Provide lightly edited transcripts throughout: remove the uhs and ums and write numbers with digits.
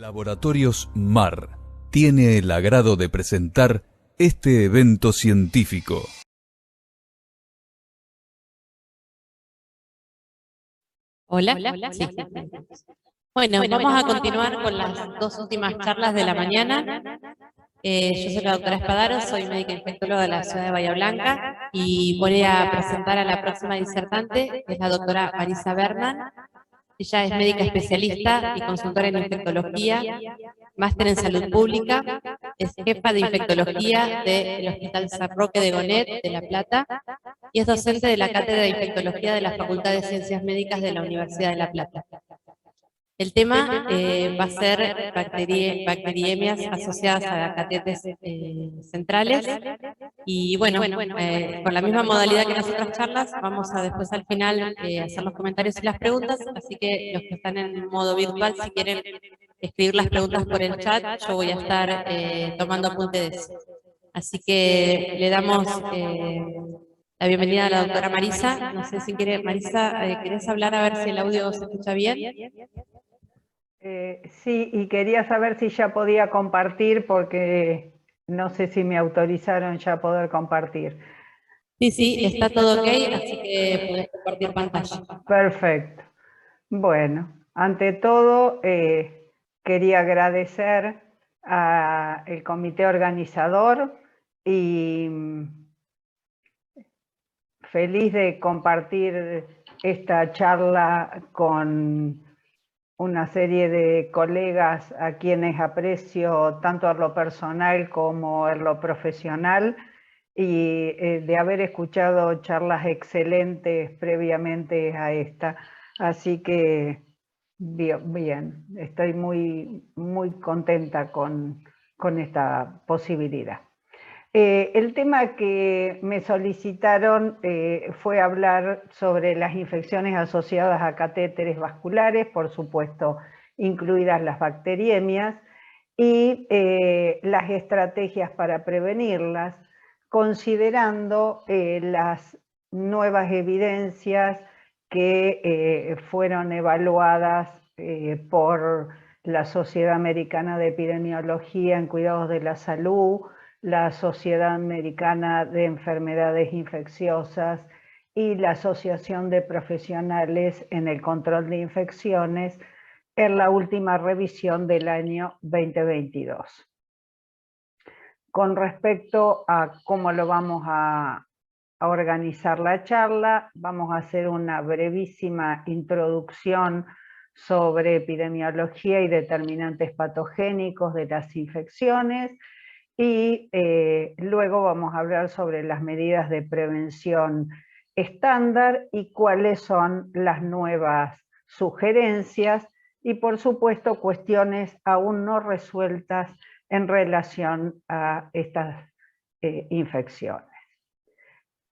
Laboratorios MAR tiene el agrado de presentar este evento científico. Hola. Sí. Bueno, vamos a continuar con las dos últimas charlas de la mañana. Yo soy la doctora Espadaro, soy médica infectóloga de la ciudad de Bahía Blanca y voy a presentar a la próxima disertante, que es la doctora Marisa Berman. Ella es médica especialista y consultora en infectología, máster en salud pública, es jefa de infectología del Hospital San Roque de Gonet de La Plata y es docente de la Cátedra de Infectología de la Facultad de Ciencias Médicas de la Universidad de La Plata. El tema va a ser bacteriemias asociadas a catéteres centrales y bueno, con la misma modalidad que en las otras charlas, vamos a después al final hacer los comentarios y las preguntas, así que los que están en modo virtual, si quieren escribir las preguntas por el chat, yo voy a estar tomando apunte de eso. Así que le damos la bienvenida a la doctora Marisa. No sé si quiere, Marisa, ¿querés hablar a ver si el audio se escucha bien? Sí, y quería saber si ya podía compartir, porque no sé si me autorizaron ya poder compartir. Sí, está todo ok, así que podés compartir pantalla. Perfecto. Bueno, ante todo, quería agradecer al comité organizador y feliz de compartir esta charla con una serie de colegas a quienes aprecio tanto en lo personal como en lo profesional y de haber escuchado charlas excelentes previamente a esta. Así que bien, estoy muy contenta con esta posibilidad. El tema que me solicitaron fue hablar sobre las infecciones asociadas a catéteres vasculares, por supuesto, incluidas las bacteriemias, y las estrategias para prevenirlas, considerando las nuevas evidencias que fueron evaluadas por la Sociedad Americana de Epidemiología en Cuidados de la Salud, la Sociedad Americana de Enfermedades Infecciosas y la Asociación de Profesionales en el Control de Infecciones en la última revisión del año 2022. Con respecto a cómo lo vamos a organizar la charla, vamos a hacer una brevísima introducción sobre epidemiología y determinantes patogénicos de las infecciones, y luego vamos a hablar sobre las medidas de prevención estándar y cuáles son las nuevas sugerencias y, por supuesto, cuestiones aún no resueltas en relación a estas infecciones.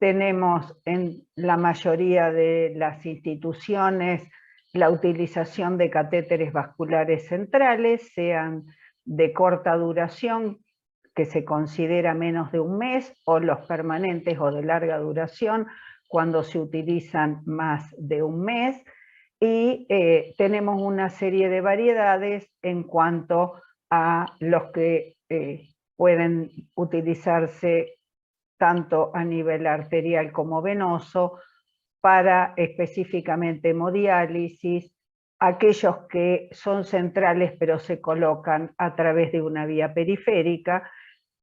Tenemos en la mayoría de las instituciones la utilización de catéteres vasculares centrales, sean de corta duración, que se considera menos de un mes, o los permanentes o de larga duración, cuando se utilizan más de un mes, y tenemos una serie de variedades en cuanto a los que pueden utilizarse tanto a nivel arterial como venoso, para específicamente hemodiálisis, aquellos que son centrales pero se colocan a través de una vía periférica,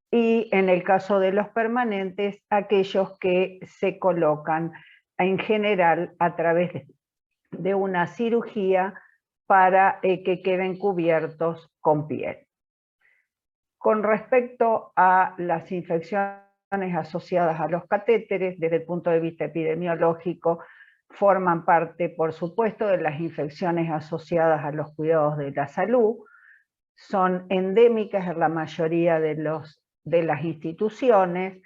y en el caso de los permanentes, aquellos que se colocan en general a través de una cirugía para que queden cubiertos con piel. Con respecto a las infecciones asociadas a los catéteres, desde el punto de vista epidemiológico, forman parte, por supuesto, de las infecciones asociadas a los cuidados de la salud, son endémicas en la mayoría de las instituciones,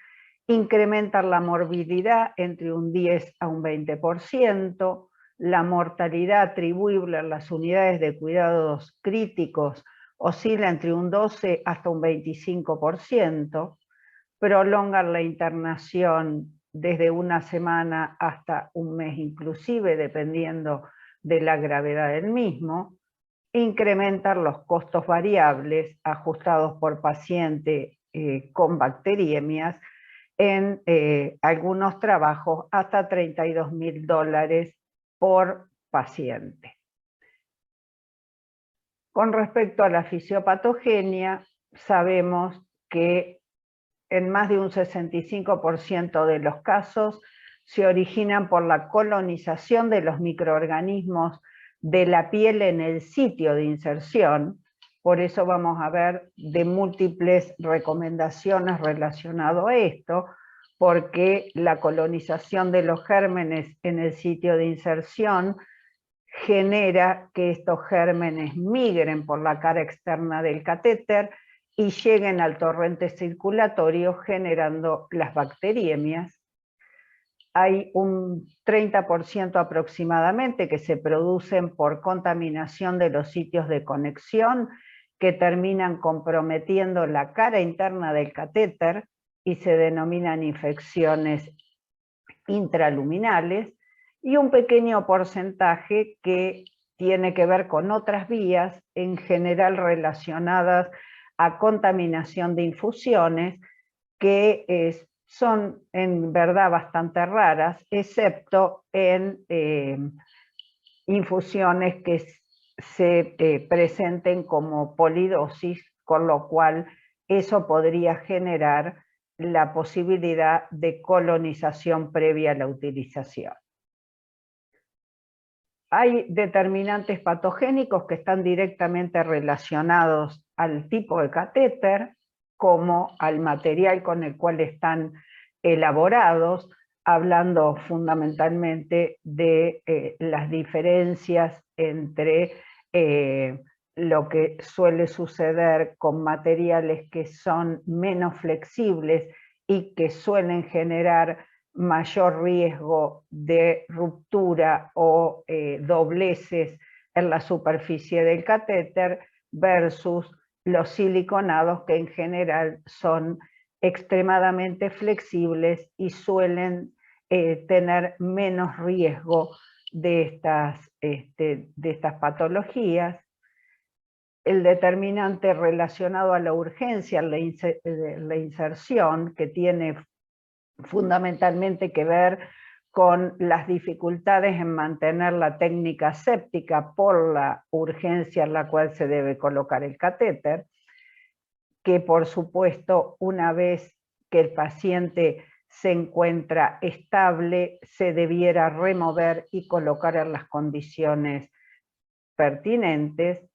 incrementan la morbilidad entre un 10 a un 20%, la mortalidad atribuible a las unidades de cuidados críticos oscila entre un 12 hasta un 25%, prolongan la internación desde una semana hasta un mes inclusive, dependiendo de la gravedad del mismo, incrementar los costos variables ajustados por paciente con bacteriemias en algunos trabajos hasta $32.000 por paciente. Con respecto a la fisiopatogenia, sabemos que en más de un 65% de los casos se originan por la colonización de los microorganismos de la piel en el sitio de inserción. Por eso vamos a ver de múltiples recomendaciones relacionadas a esto, porque la colonización de los gérmenes en el sitio de inserción genera que estos gérmenes migren por la cara externa del catéter y lleguen al torrente circulatorio generando las bacteriemias. Hay un 30% aproximadamente que se producen por contaminación de los sitios de conexión que terminan comprometiendo la cara interna del catéter y se denominan infecciones intraluminales, y un pequeño porcentaje que tiene que ver con otras vías, en general relacionadas a contaminación de infusiones, que son en verdad bastante raras, excepto en infusiones que se presenten como polidosis, con lo cual eso podría generar la posibilidad de colonización previa a la utilización. Hay determinantes patogénicos que están directamente relacionados al tipo de catéter, como al material con el cual están elaborados, hablando fundamentalmente de las diferencias entre lo que suele suceder con materiales que son menos flexibles y que suelen generar mayor riesgo de ruptura o dobleces en la superficie del catéter versus los siliconados, que en general son extremadamente flexibles y suelen tener menos riesgo de estas patologías. El determinante relacionado a la urgencia, la inserción, que tiene fundamentalmente que ver con las dificultades en mantener la técnica séptica por la urgencia en la cual se debe colocar el catéter, que por supuesto una vez que el paciente se encuentra estable, se debiera remover y colocar en las condiciones pertinentes,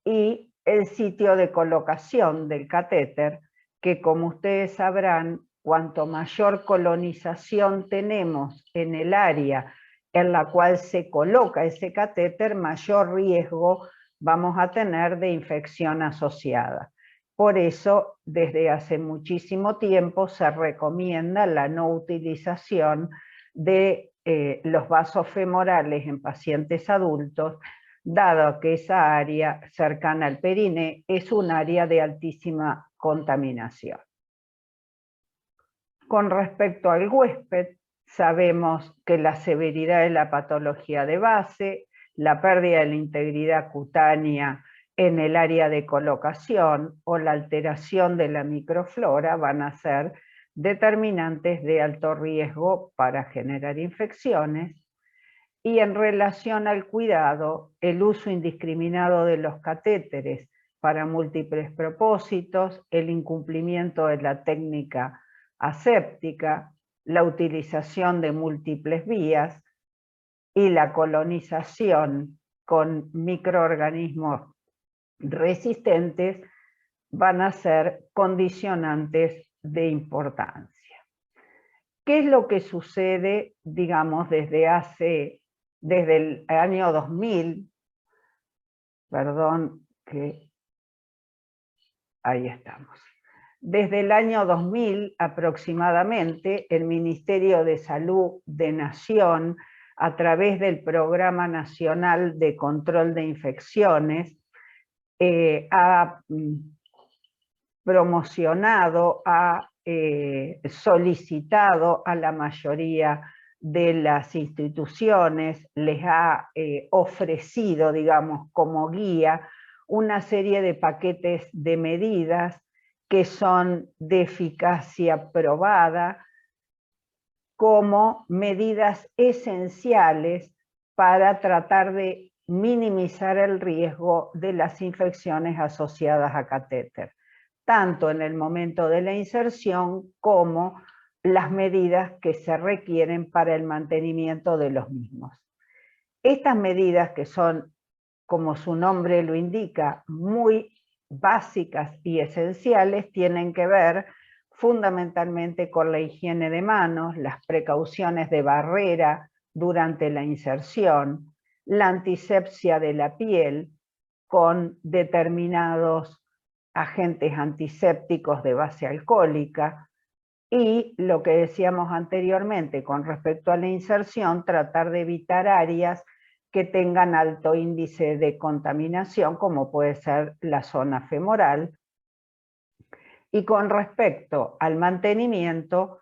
y el sitio de colocación del catéter, que como ustedes sabrán, cuanto mayor colonización tenemos en el área en la cual se coloca ese catéter, mayor riesgo vamos a tener de infección asociada. Por eso, desde hace muchísimo tiempo se recomienda la no utilización de los vasos femorales en pacientes adultos, dado que esa área cercana al perine es un área de altísima contaminación. Con respecto al huésped, sabemos que la severidad de la patología de base, la pérdida de la integridad cutánea en el área de colocación o la alteración de la microflora van a ser determinantes de alto riesgo para generar infecciones. Y en relación al cuidado, el uso indiscriminado de los catéteres para múltiples propósitos, el incumplimiento de la técnica aséptica, la utilización de múltiples vías y la colonización con microorganismos resistentes van a ser condicionantes de importancia. ¿Qué es lo que sucede, digamos, desde el año 2000? Perdón, que ahí estamos. Desde el año 2000 aproximadamente, el Ministerio de Salud de Nación, a través del Programa Nacional de Control de Infecciones, ha promocionado, ha solicitado a la mayoría de las instituciones, les ha ofrecido, digamos, como guía una serie de paquetes de medidas que son de eficacia probada como medidas esenciales para tratar de minimizar el riesgo de las infecciones asociadas a catéter, tanto en el momento de la inserción como las medidas que se requieren para el mantenimiento de los mismos. Estas medidas, que son, como su nombre lo indica, muy básicas y esenciales, tienen que ver fundamentalmente con la higiene de manos, las precauciones de barrera durante la inserción, la antisepsia de la piel con determinados agentes antisépticos de base alcohólica, y lo que decíamos anteriormente con respecto a la inserción, tratar de evitar áreas que tengan alto índice de contaminación, como puede ser la zona femoral. Y con respecto al mantenimiento,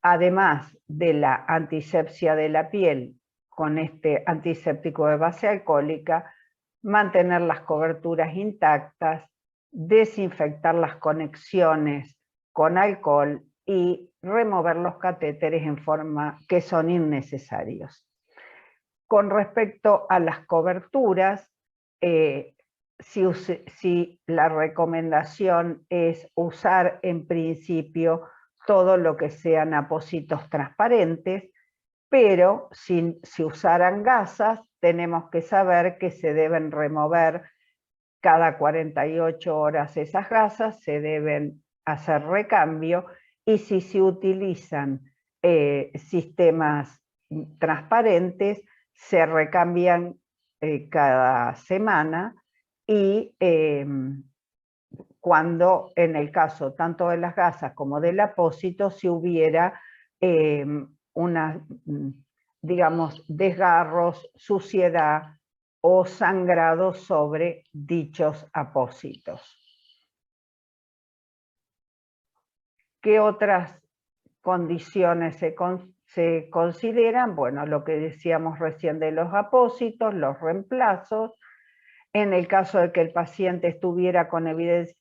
además de la antisepsia de la piel con este antiséptico de base alcohólica, mantener las coberturas intactas, desinfectar las conexiones con alcohol y remover los catéteres en forma que son innecesarios. Con respecto a las coberturas, si la recomendación es usar en principio todo lo que sean apósitos transparentes, pero si usaran gasas, tenemos que saber que se deben remover cada 48 horas esas gasas, se deben hacer recambio, y si se utilizan sistemas transparentes, se recambian cada semana, y cuando en el caso tanto de las gasas como del apósito, si hubiera digamos, desgarros, suciedad o sangrado sobre dichos apósitos. ¿Qué otras condiciones se consideran? Bueno, lo que decíamos recién de los apósitos, los reemplazos. En el caso de que el paciente estuviera con evidencia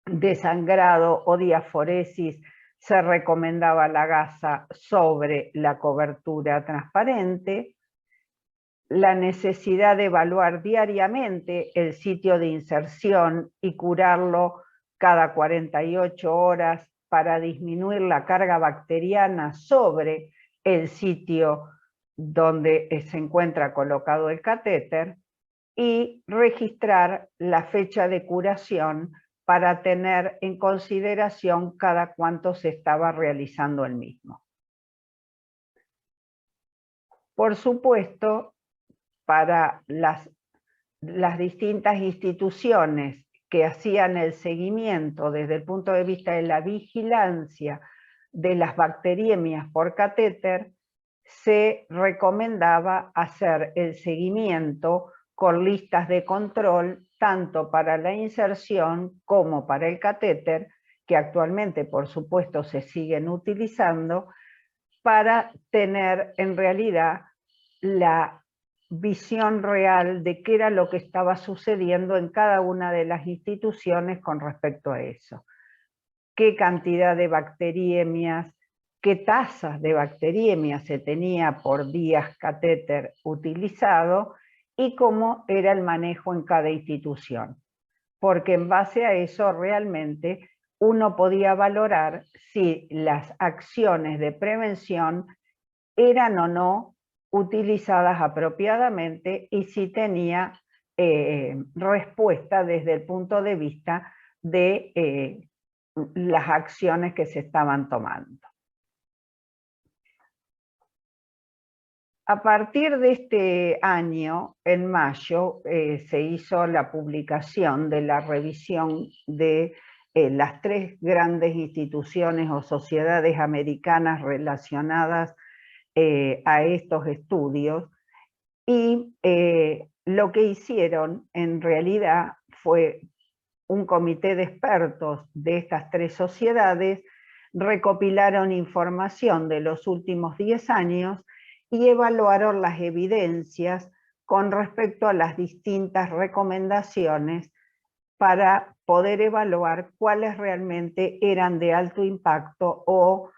de sangrado o diaforesis, se recomendaba la gasa sobre la cobertura transparente. La necesidad de evaluar diariamente el sitio de inserción y curarlo cada 48 horas para disminuir la carga bacteriana sobre el sitio donde se encuentra colocado el catéter, y registrar la fecha de curación para tener en consideración cada cuánto se estaba realizando el mismo. Por supuesto, para las distintas instituciones que hacían el seguimiento desde el punto de vista de la vigilancia de las bacteriemias por catéter, se recomendaba hacer el seguimiento con listas de control tanto para la inserción como para el catéter, que actualmente por supuesto se siguen utilizando, para tener en realidad la visión real de qué era lo que estaba sucediendo en cada una de las instituciones con respecto a eso. Qué cantidad de bacteriemias, qué tasas de bacteriemia se tenía por días catéter utilizado, y cómo era el manejo en cada institución. Porque en base a eso realmente uno podía valorar si las acciones de prevención eran o no utilizadas apropiadamente y si tenía respuesta desde el punto de vista de las acciones que se estaban tomando. A partir de este año, en mayo, se hizo la publicación de la revisión de las 3 grandes instituciones o sociedades americanas relacionadas a estos estudios, y lo que hicieron en realidad fue un comité de expertos de estas 3 sociedades, recopilaron información de los últimos 10 años y evaluaron las evidencias con respecto a las distintas recomendaciones para poder evaluar cuáles realmente eran de alto impacto o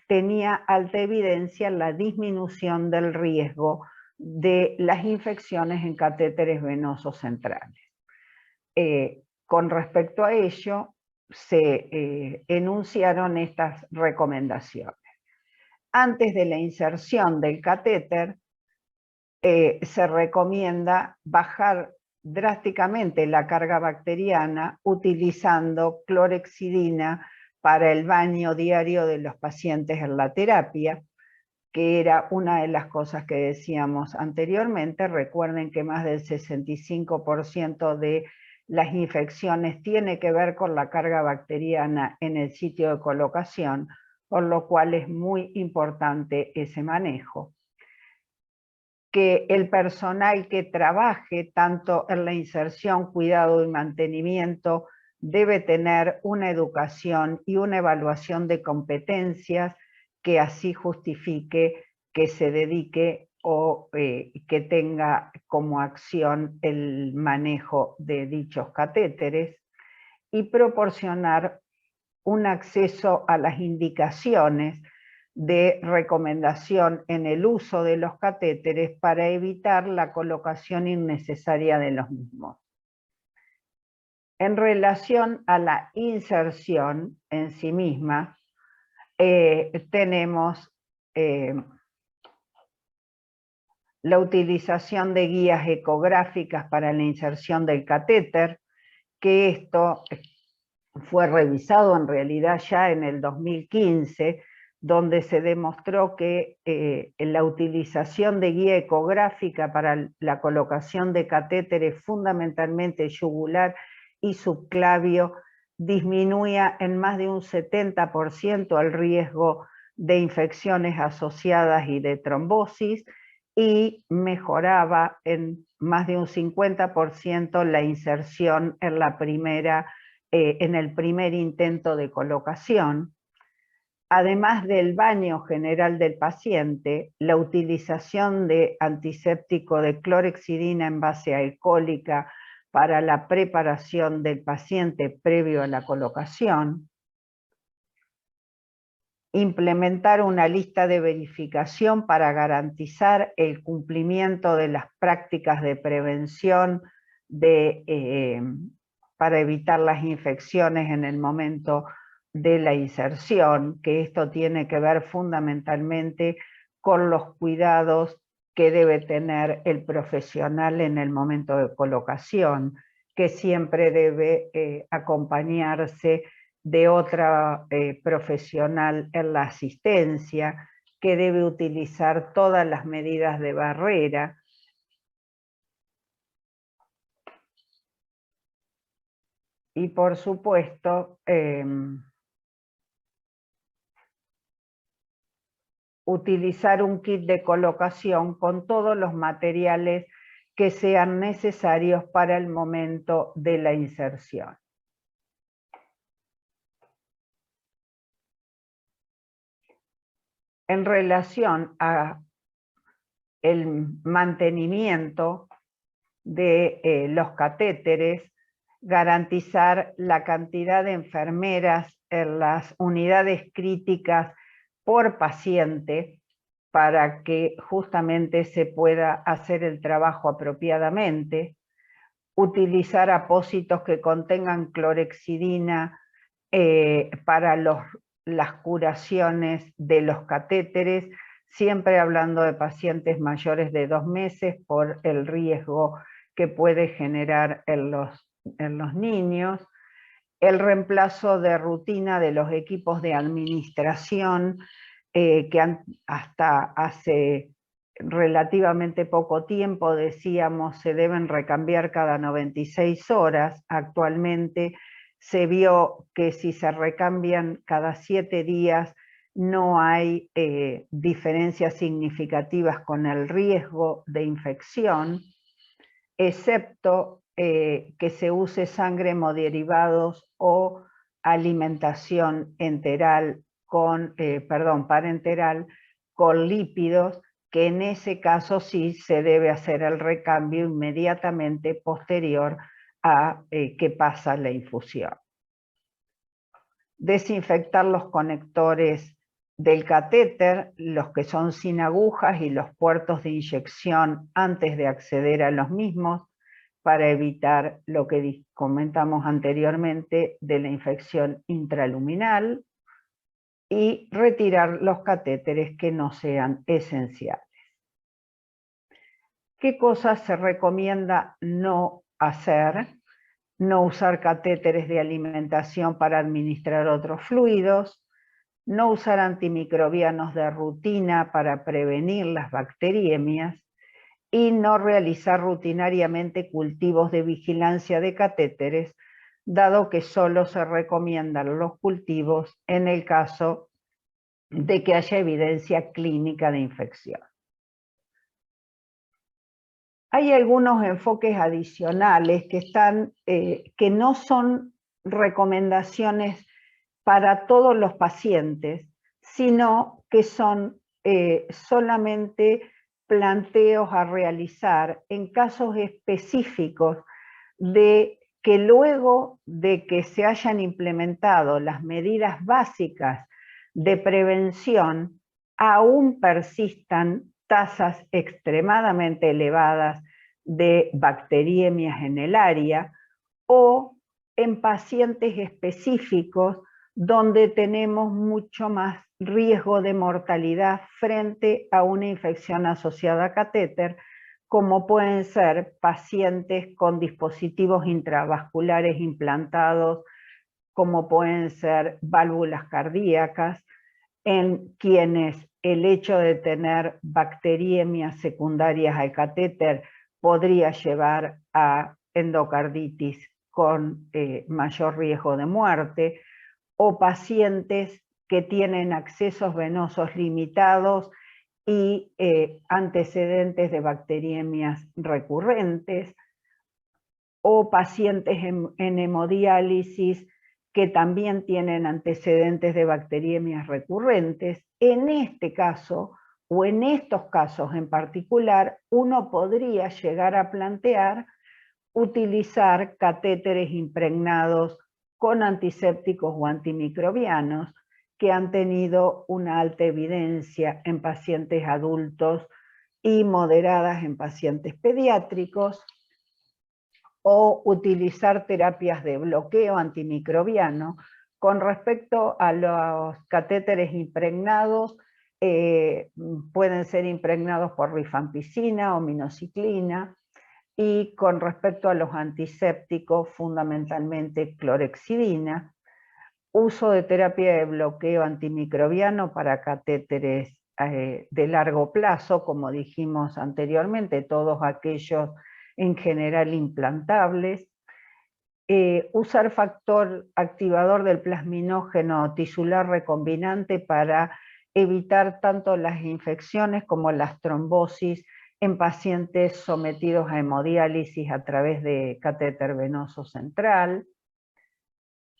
tenía alta evidencia la disminución del riesgo de las infecciones en catéteres venosos centrales. Con respecto a ello, se enunciaron estas recomendaciones. Antes de la inserción del catéter, se recomienda bajar drásticamente la carga bacteriana utilizando clorhexidina para el baño diario de los pacientes en la terapia, que era una de las cosas que decíamos anteriormente. Recuerden que más del 65% de las infecciones tiene que ver con la carga bacteriana en el sitio de colocación, por lo cual es muy importante ese manejo. Que el personal que trabaje tanto en la inserción, cuidado y mantenimiento debe tener una educación y una evaluación de competencias que así justifique que se dedique o que tenga como acción el manejo de dichos catéteres, y proporcionar un acceso a las indicaciones de recomendación en el uso de los catéteres para evitar la colocación innecesaria de los mismos. En relación a la inserción en sí misma, tenemos la utilización de guías ecográficas para la inserción del catéter, que esto fue revisado en realidad ya en el 2015, donde se demostró que la utilización de guía ecográfica para la colocación de catéteres, fundamentalmente yugular y subclavio, disminuía en más de un 70% el riesgo de infecciones asociadas y de trombosis, y mejoraba en más de un 50% la inserción en en el primer intento de colocación. Además del baño general del paciente, la utilización de antiséptico de clorhexidina en base alcohólica para la preparación del paciente previo a la colocación, implementar una lista de verificación para garantizar el cumplimiento de las prácticas de prevención para evitar las infecciones en el momento de la inserción, que esto tiene que ver fundamentalmente con los cuidados que debe tener el profesional en el momento de colocación, que siempre debe acompañarse de otra profesional en la asistencia, que debe utilizar todas las medidas de barrera. Y por supuesto, utilizar un kit de colocación con todos los materiales que sean necesarios para el momento de la inserción. En relación a el mantenimiento de los catéteres, garantizar la cantidad de enfermeras en las unidades críticas por paciente para que justamente se pueda hacer el trabajo apropiadamente, utilizar apósitos que contengan clorhexidina para las curaciones de los catéteres, siempre hablando de pacientes mayores de 2 meses por el riesgo que puede generar en los niños, el reemplazo de rutina de los equipos de administración que hasta hace relativamente poco tiempo decíamos se deben recambiar cada 96 horas, actualmente se vio que si se recambian cada 7 días no hay diferencias significativas con el riesgo de infección, excepto que se use sangre hemoderivados o alimentación enteral parenteral con lípidos, que en ese caso sí se debe hacer el recambio inmediatamente posterior a que pasa la infusión. Desinfectar los conectores del catéter, los que son sin agujas y los puertos de inyección antes de acceder a los mismos, para evitar lo que comentamos anteriormente de la infección intraluminal, y retirar los catéteres que no sean esenciales. ¿Qué cosas se recomienda no hacer? No usar catéteres de alimentación para administrar otros fluidos, no usar antimicrobianos de rutina para prevenir las bacteriemias y no realizar rutinariamente cultivos de vigilancia de catéteres, dado que solo se recomiendan los cultivos en el caso de que haya evidencia clínica de infección. Hay algunos enfoques adicionales que no son recomendaciones para todos los pacientes, sino que son solamente planteos a realizar en casos específicos de que luego de que se hayan implementado las medidas básicas de prevención, aún persistan tasas extremadamente elevadas de bacteriemias en el área, o en pacientes específicos donde tenemos mucho más riesgo de mortalidad frente a una infección asociada a catéter, como pueden ser pacientes con dispositivos intravasculares implantados, como pueden ser válvulas cardíacas, en quienes el hecho de tener bacteriemias secundarias al catéter podría llevar a endocarditis con mayor riesgo de muerte, o pacientes que tienen accesos venosos limitados y antecedentes de bacteriemias recurrentes, o pacientes en hemodiálisis que también tienen antecedentes de bacteriemias recurrentes. En este caso, o en estos casos en particular, uno podría llegar a plantear utilizar catéteres impregnados con antisépticos o antimicrobianos, que han tenido una alta evidencia en pacientes adultos y moderadas en pacientes pediátricos, o utilizar terapias de bloqueo antimicrobiano. Con respecto a los catéteres impregnados, pueden ser impregnados por rifampicina o minociclina, y con respecto a los antisépticos, fundamentalmente clorexidina. Uso de terapia de bloqueo antimicrobiano para catéteres de largo plazo, como dijimos anteriormente, todos aquellos en general implantables. Usar factor activador del plasminógeno tisular recombinante para evitar tanto las infecciones como las trombosis en pacientes sometidos a hemodiálisis a través de catéter venoso central.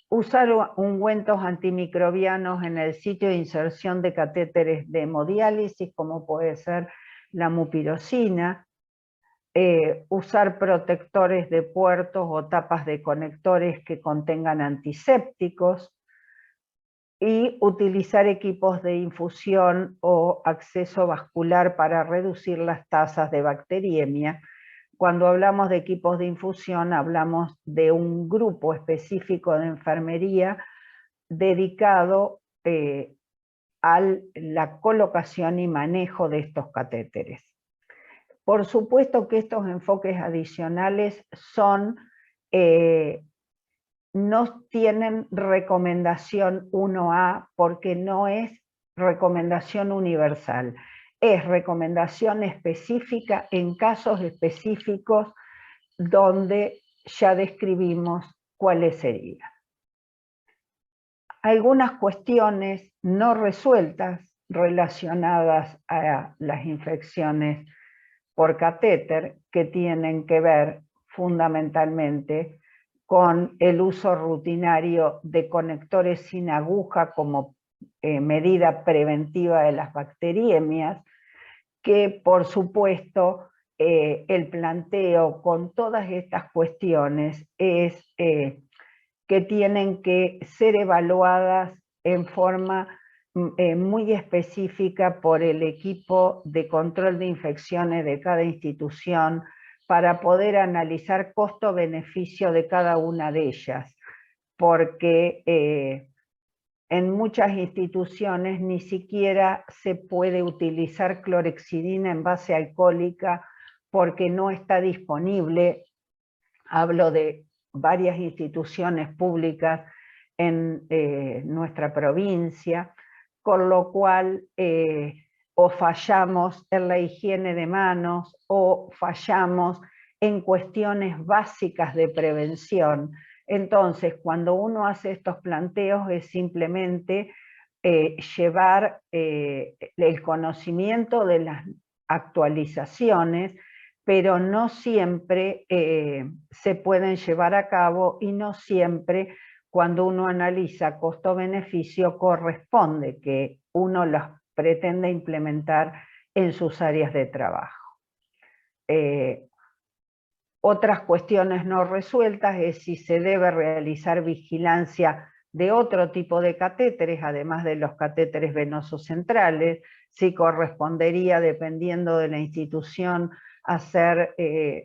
Usar ungüentos antimicrobianos en el sitio de inserción de catéteres de hemodiálisis, como puede ser la mupirocina. Usar protectores de puertos o tapas de conectores que contengan antisépticos, y utilizar equipos de infusión o acceso vascular para reducir las tasas de bacteriemia. Cuando hablamos de equipos de infusión, hablamos de un grupo específico de enfermería dedicado a la colocación y manejo de estos catéteres. Por supuesto que estos enfoques adicionales no tienen recomendación 1A, porque no es recomendación universal. Es recomendación específica en casos específicos donde ya describimos cuáles serían. Algunas cuestiones no resueltas relacionadas a las infecciones por catéter, que tienen que ver fundamentalmente con el uso rutinario de conectores sin aguja como medida preventiva de las bacteriemias, que por supuesto el planteo con todas estas cuestiones es que tienen que ser evaluadas en forma muy específica por el equipo de control de infecciones de cada institución para poder analizar costo-beneficio de cada una de ellas, porque en muchas instituciones ni siquiera se puede utilizar clorexidina en base alcohólica porque no está disponible. Hablo de varias instituciones públicas en nuestra provincia, con lo cual o fallamos en la higiene de manos o fallamos en cuestiones básicas de prevención. Entonces, cuando uno hace estos planteos es simplemente llevar el conocimiento de las actualizaciones, pero no siempre se pueden llevar a cabo y no siempre cuando uno analiza costo-beneficio corresponde que uno los pretende implementar en sus áreas de trabajo. Otras cuestiones no resueltas es si se debe realizar vigilancia de otro tipo de catéteres, además de los catéteres venosos centrales, si correspondería, dependiendo de la institución, hacer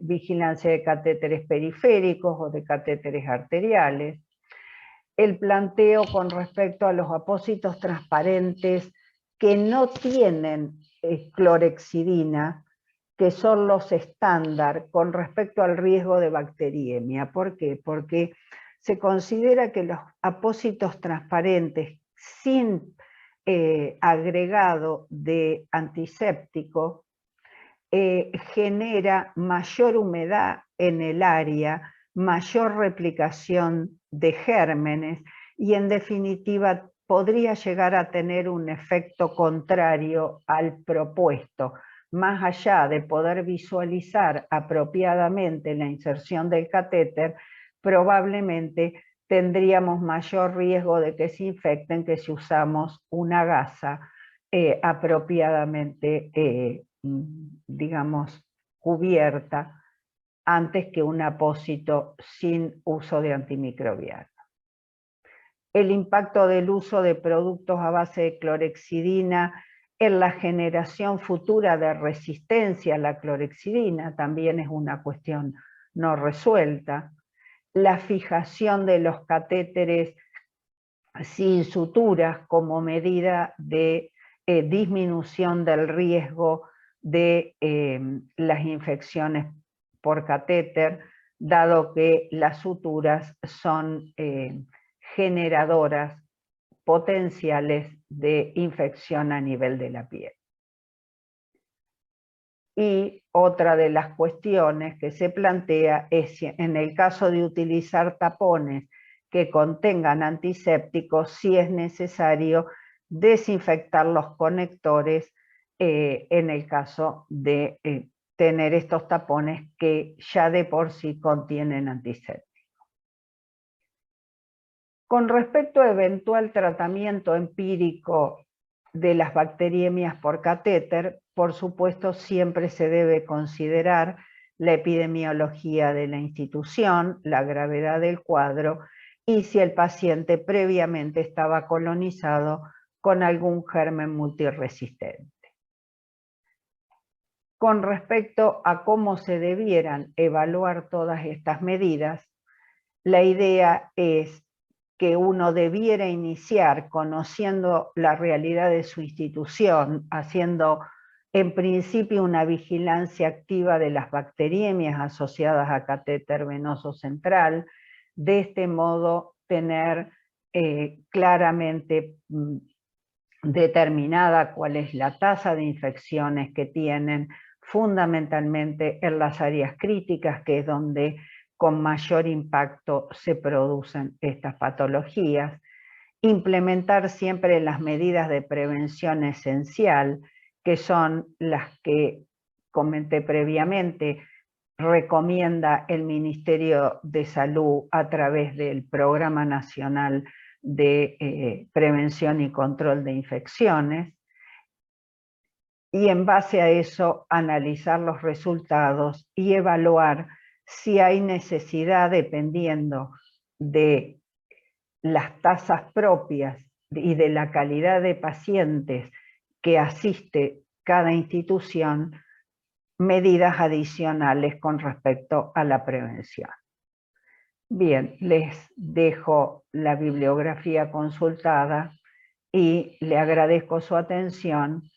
vigilancia de catéteres periféricos o de catéteres arteriales. El planteo con respecto a los apósitos transparentes que no tienen clorexidina, que son los estándar con respecto al riesgo de bacteriemia. ¿Por qué? Porque se considera que los apósitos transparentes sin agregado de antiséptico genera mayor humedad en el área, mayor replicación de gérmenes y en definitiva podría llegar a tener un efecto contrario al propuesto. Más allá de poder visualizar apropiadamente la inserción del catéter, probablemente tendríamos mayor riesgo de que se infecten que si usamos una gasa apropiadamente, digamos, cubierta, antes que un apósito sin uso de antimicrobiano. El impacto del uso de productos a base de clorexidina en la generación futura de resistencia a la clorexidina también es una cuestión no resuelta. La fijación de los catéteres sin suturas como medida de disminución del riesgo de las infecciones por catéter, dado que las suturas son generadoras potenciales de infección a nivel de la piel. Y otra de las cuestiones que se plantea es si en el caso de utilizar tapones que contengan antisépticos, si es necesario desinfectar los conectores en el caso de tener estos tapones que ya de por sí contienen antisépticos. Con respecto a eventual tratamiento empírico de las bacteriemias por catéter, por supuesto siempre se debe considerar la epidemiología de la institución, la gravedad del cuadro y si el paciente previamente estaba colonizado con algún germen multiresistente. Con respecto a cómo se debieran evaluar todas estas medidas, la idea es que uno debiera iniciar conociendo la realidad de su institución, haciendo en principio una vigilancia activa de las bacteriemias asociadas a catéter venoso central, de este modo tener claramente determinada cuál es la tasa de infecciones que tienen, fundamentalmente en las áreas críticas, que es donde con mayor impacto se producen estas patologías. Implementar siempre las medidas de prevención esencial, que son las que comenté previamente, recomienda el Ministerio de Salud a través del Programa Nacional de Prevención y Control de Infecciones. y en base a eso analizar los resultados y evaluar si hay necesidad, dependiendo de las tasas propias y de la calidad de pacientes que asiste cada institución, medidas adicionales con respecto a la prevención. Bien, les dejo la bibliografía consultada y le agradezco su atención,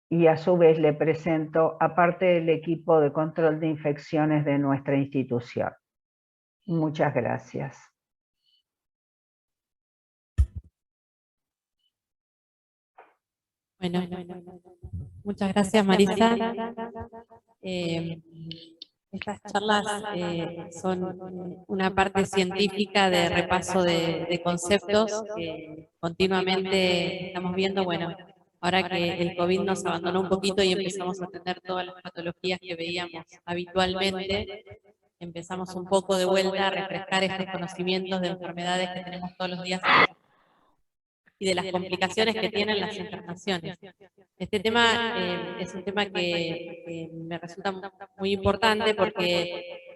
y a su vez le presento a parte del equipo de control de infecciones de nuestra institución. Muchas gracias. Bueno, muchas gracias, Marisa. Estas charlas son una parte científica de repaso de conceptos que continuamente estamos viendo. Bueno, ahora que el COVID nos abandonó un poquito y empezamos a atender todas las patologías que veíamos habitualmente, empezamos un poco de vuelta a refrescar estos conocimientos de enfermedades que tenemos todos los días y de las complicaciones que tienen las internaciones. Este tema es un tema que me resulta muy importante porque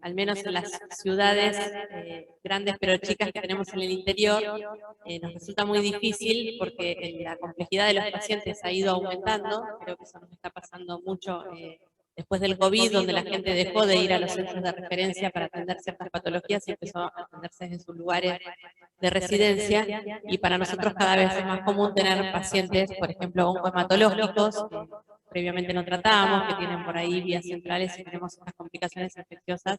al menos en las ciudades grandes pero chicas que tenemos en el interior, nos resulta muy difícil porque la complejidad de los pacientes ha ido aumentando. Creo que eso nos está pasando mucho después del COVID, donde la gente dejó de ir a los centros de referencia para atender ciertas patologías y empezó a atenderse en sus lugares de residencia, y para nosotros cada vez es más común tener pacientes, por ejemplo, oncohematológicos, que previamente no tratábamos, que tienen por ahí vías centrales y tenemos estas complicaciones infecciosas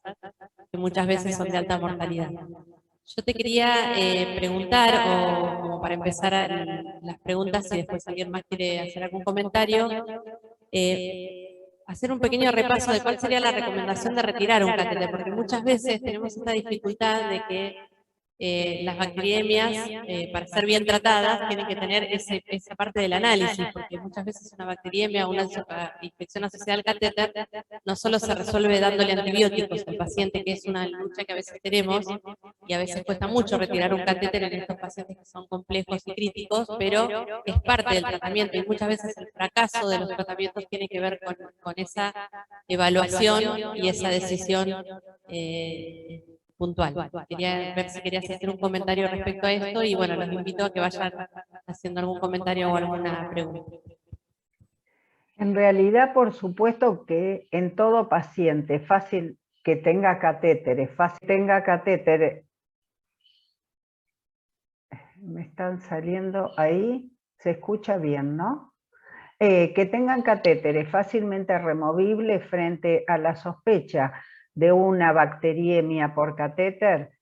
que muchas veces son de alta mortalidad. Yo te quería preguntar, o como para empezar las preguntas, si después alguien más quiere hacer algún comentario, hacer un pequeño repaso de cuál sería la recomendación de retirar un catéter, porque muchas veces tenemos esta dificultad de que las bacteriemias, para ser bien tratadas, tienen que tener esa parte del análisis, porque muchas veces una bacteriemia o una infección asociada al catéter no solo se resuelve dándole antibióticos al paciente, que es una lucha que a veces tenemos, y a veces cuesta mucho retirar un catéter en estos pacientes que son complejos y críticos, pero es parte del tratamiento, y muchas veces el fracaso de los tratamientos tiene que ver con esa evaluación y esa decisión puntual. Quería ver si querías hacer un comentario respecto a esto, y bueno, los invito a que vayan haciendo algún comentario o alguna pregunta. En realidad, por supuesto que en todo paciente es fácil que tenga catéteres, me están saliendo ahí, se escucha bien, ¿no? Que tengan catéteres fácilmente removibles frente a la sospecha de una bacteriemia por catéter,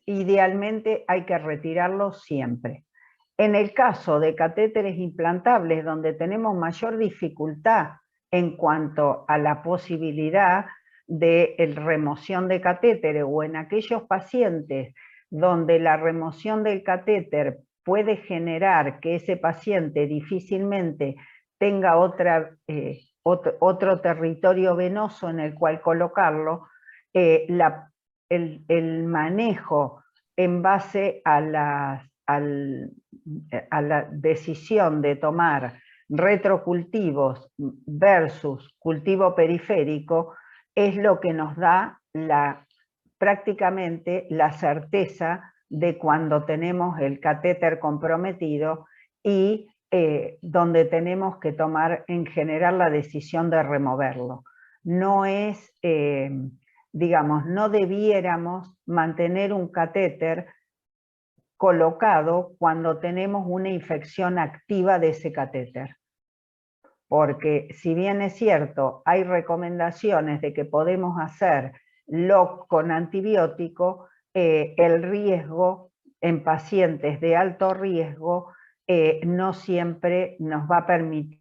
idealmente hay que retirarlos siempre. En el caso de catéteres implantables, donde tenemos mayor dificultad en cuanto a la posibilidad de remoción de catéteres, o en aquellos pacientes donde la remoción del catéter puede generar que ese paciente difícilmente tenga otro territorio venoso en el cual colocarlo, el manejo en base a la decisión de tomar retrocultivos versus cultivo periférico es lo que nos da prácticamente la certeza de cuando tenemos el catéter comprometido y donde tenemos que tomar en general la decisión de removerlo. No es, digamos, no debiéramos mantener un catéter colocado cuando tenemos una infección activa de ese catéter. Porque si bien es cierto, hay recomendaciones de que podemos hacer LOC con antibiótico, el riesgo en pacientes de alto riesgo no siempre nos va a permitir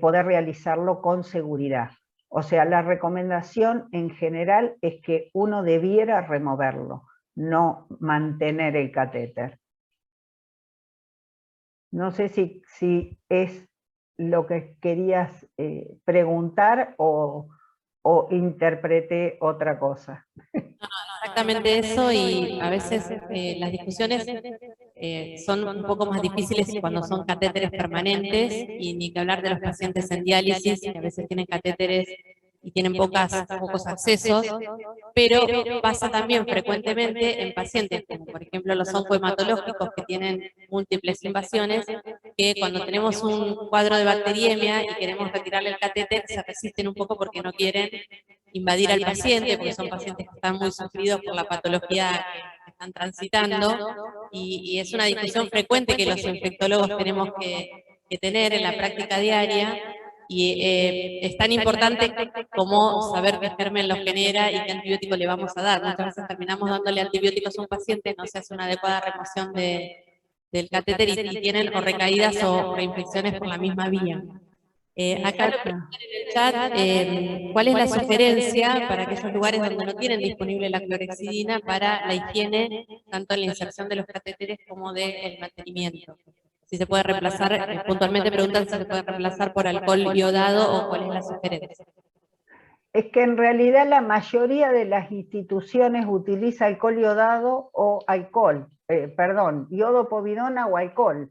poder realizarlo con seguridad. O sea, la recomendación en general es que uno debiera removerlo, no mantener el catéter. No sé si es lo que querías preguntar o interpreté otra cosa. Exactamente eso, y a veces las discusiones son un poco más difíciles cuando son catéteres permanentes, y ni que hablar de los pacientes en diálisis, que a veces tienen catéteres y tienen pocos accesos, pero pasa también frecuentemente en pacientes como por ejemplo los oncohematológicos que tienen múltiples invasiones, que cuando tenemos un cuadro de bacteriemia y queremos retirarle el catéter, se resisten un poco porque no quieren invadir al paciente, porque son pacientes que están muy sufridos por la patología que están transitando, y es una discusión frecuente que los infectólogos tenemos que tener en la práctica diaria. Y es tan importante como saber qué germen los genera y qué antibiótico le vamos a dar. Muchas veces terminamos dándole antibióticos a un paciente, no se hace una adecuada remoción del catéter y tienen o recaídas o reinfecciones por la misma vía. Acá lo preguntan en el chat, ¿cuál es la sugerencia para aquellos lugares donde no tienen disponible la clorhexidina para la higiene, tanto en la inserción de los catéteres como del mantenimiento? Si se puede reemplazar, puntualmente preguntan si se puede reemplazar por alcohol iodado o cuál es la sugerencia. Es que en realidad la mayoría de las instituciones utiliza alcohol iodado o yodo povidona o alcohol.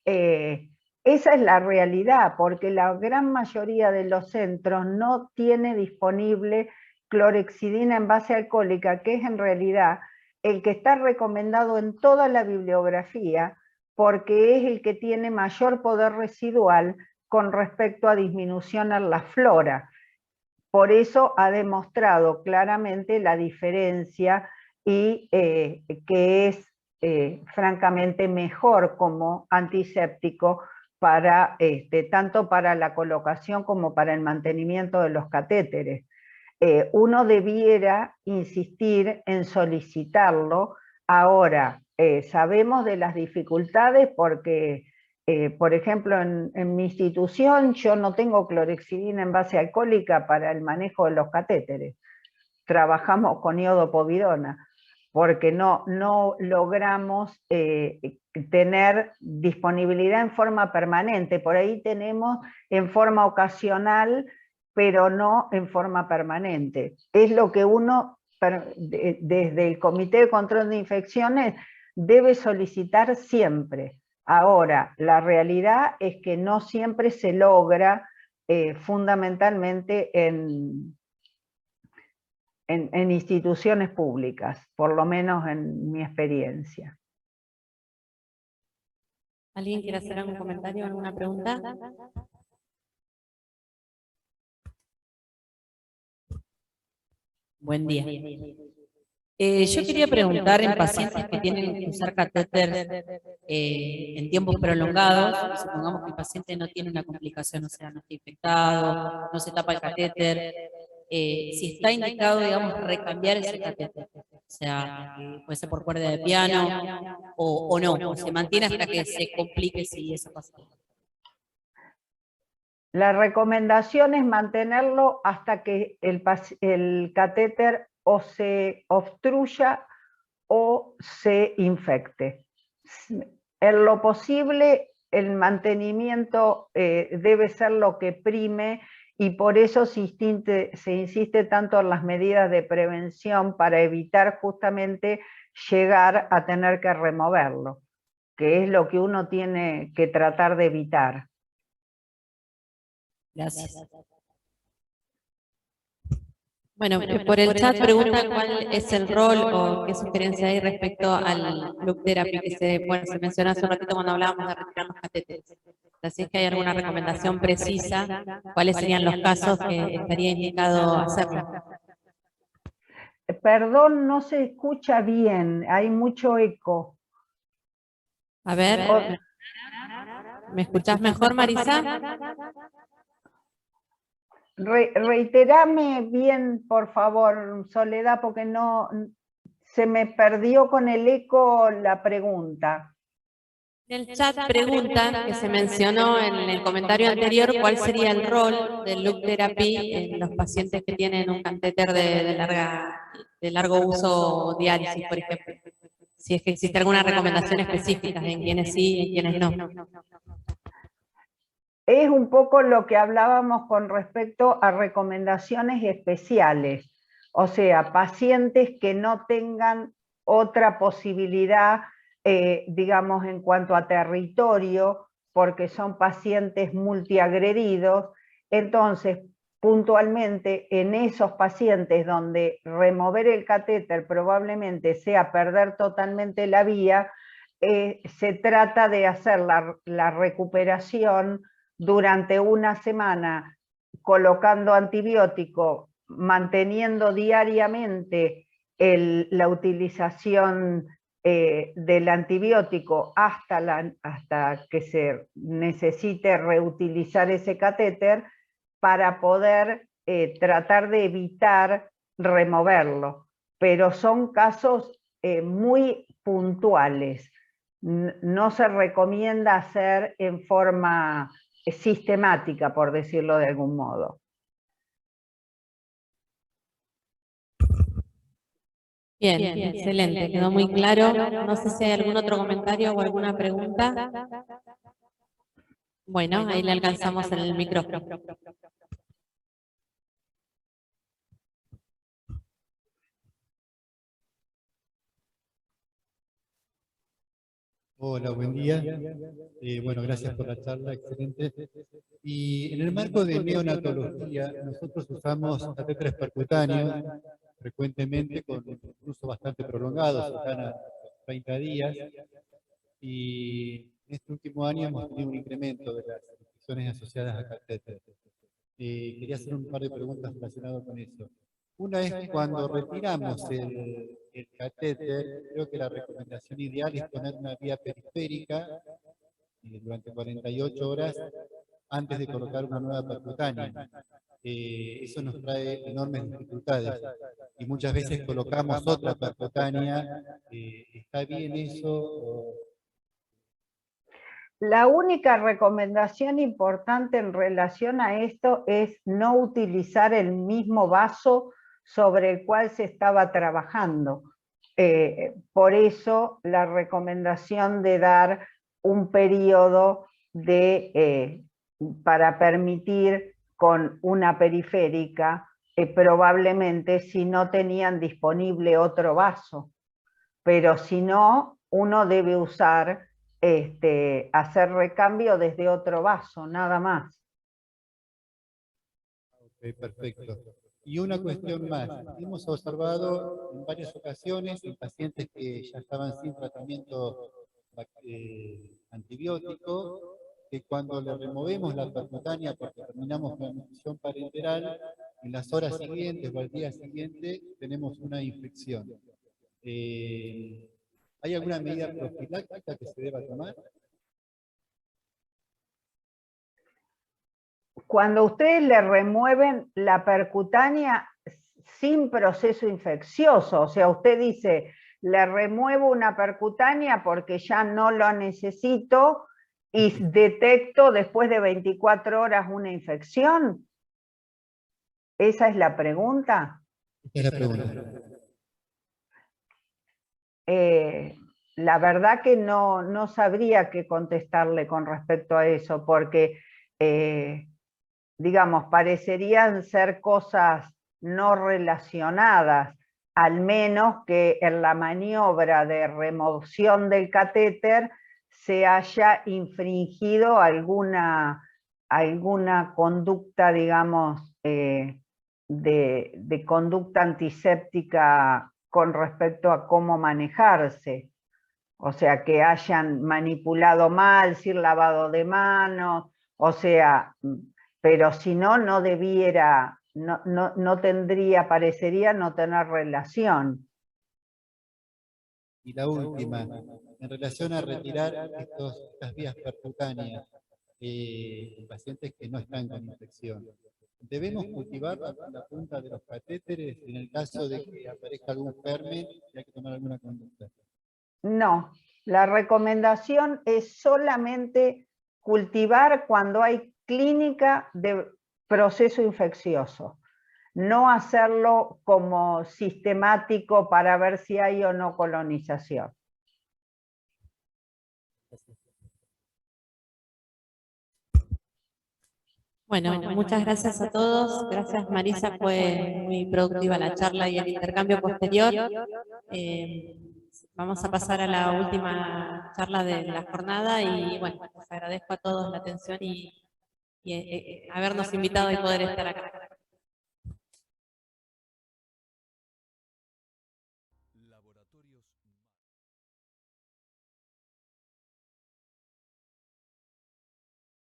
Esa es la realidad, porque la gran mayoría de los centros no tiene disponible clorhexidina en base alcohólica, que es en realidad el que está recomendado en toda la bibliografía, porque es el que tiene mayor poder residual con respecto a disminución en la flora. Por eso ha demostrado claramente la diferencia y que es francamente mejor como antiséptico para, tanto para la colocación como para el mantenimiento de los catéteres. Uno debiera insistir en solicitarlo. Ahora, sabemos de las dificultades porque, por ejemplo, en mi institución yo no tengo clorhexidina en base alcohólica para el manejo de los catéteres. Trabajamos con yodo povidona, porque no logramos tener disponibilidad en forma permanente. Por ahí tenemos en forma ocasional, pero no en forma permanente. Es lo que uno, desde el Comité de Control de Infecciones, debe solicitar siempre. Ahora, la realidad es que no siempre se logra, fundamentalmente en instituciones públicas, por lo menos en mi experiencia. ¿Alguien quiere hacer algún comentario, alguna pregunta? Buen día. Yo quería preguntar en pacientes que tienen que usar catéter en tiempos prolongados, supongamos que el paciente no tiene una complicación, o sea, no está infectado, no se tapa el catéter, si está indicado, digamos, recambiar ese catéter, o sea, puede ser por cuerda de piano o no, o se mantiene hasta que se complique si eso pasa. La recomendación es mantenerlo hasta que el catéter o se obstruya o se infecte. En lo posible, el mantenimiento debe ser lo que prime, y por eso se insiste tanto en las medidas de prevención para evitar justamente llegar a tener que removerlo, que es lo que uno tiene que tratar de evitar. Gracias. Bueno, por el chat preguntan cuál es el rol o qué sugerencia hay respecto al loop therapy que se mencionó hace un ratito cuando hablábamos de retirar los catéteres. Así es que hay alguna recomendación precisa, cuáles serían los casos que estaría indicado hacerlo. Perdón, no se escucha bien, hay mucho eco. A ver, ¿me escuchás mejor, Marisa? Reiterame bien, por favor, Soledad, porque no se me perdió con el eco la pregunta. En el chat preguntan, que se mencionó en el comentario anterior, cuál sería el rol del loop therapy en los pacientes que tienen un catéter de largo uso diálisis, por ejemplo. Si es que existe alguna recomendación específica en quienes sí y en quienes no. Es un poco lo que hablábamos con respecto a recomendaciones especiales, o sea, pacientes que no tengan otra posibilidad digamos, en cuanto a territorio, porque son pacientes multiagredidos. Entonces, puntualmente, en esos pacientes donde remover el catéter probablemente sea perder totalmente la vía, se trata de hacer la recuperación durante una semana, colocando antibiótico, manteniendo diariamente la utilización del antibiótico hasta que se necesite reutilizar ese catéter, para poder tratar de evitar removerlo. Pero son casos muy puntuales. No se recomienda hacer en forma sistemática, por decirlo de algún modo. Bien, excelente, quedó muy claro. No sé si hay algún otro comentario o alguna pregunta. Bueno, ahí le alcanzamos en el micrófono. Hola, buen día. Bueno, gracias por la charla, excelente. Y en el marco de neonatología, nosotros usamos catéteres percutáneos frecuentemente con un uso bastante prolongado, cercano a 30 días. Y en este último año hemos tenido un incremento de las infecciones asociadas a catéteres. Quería hacer un par de preguntas relacionadas con eso. Una es cuando retiramos el catéter, creo que la recomendación ideal es poner una vía periférica durante 48 horas antes de colocar una nueva percutánea. Eso nos trae enormes dificultades y muchas veces colocamos otra percutánea. ¿Está bien eso? La única recomendación importante en relación a esto es no utilizar el mismo vaso sobre el cual se estaba trabajando. Por eso la recomendación de dar un periodo para permitir con una periférica, probablemente si no tenían disponible otro vaso. Pero si no, uno debe usar hacer recambio desde otro vaso, nada más. Ok, perfecto. Y una cuestión más. Hemos observado en varias ocasiones en pacientes que ya estaban sin tratamiento antibiótico, que cuando le removemos la percutánea porque terminamos la nutrición parenteral, en las horas siguientes o al día siguiente tenemos una infección. ¿Hay alguna medida profiláctica que se deba tomar? Cuando ustedes le remueven la percutánea sin proceso infeccioso, o sea, usted dice, le remuevo una percutánea porque ya no lo necesito y detecto después de 24 horas una infección. ¿Esa es la pregunta? Esa es la pregunta. La verdad que no sabría qué contestarle con respecto a eso, porque digamos, parecerían ser cosas no relacionadas, al menos que en la maniobra de remoción del catéter se haya infringido alguna conducta, digamos, de conducta antiséptica con respecto a cómo manejarse. O sea, que hayan manipulado mal, sin lavado de manos, o sea, pero si no, no debiera, no tendría, parecería no tener relación. Y la última, en relación a retirar estas vías percutáneas en pacientes que no están con infección, ¿debemos cultivar la punta de los catéteres en el caso de que aparezca algún germen y hay que tomar alguna conducta? No, la recomendación es solamente cultivar cuando hay clínica de proceso infeccioso. No hacerlo como sistemático para ver si hay o no colonización. Bueno, muchas gracias a todos. Gracias, Marisa, fue muy productiva la charla y el intercambio posterior. vamos a pasar a la última charla de la jornada y bueno, les agradezco a todos la atención y habernos invitado y poder estar acá.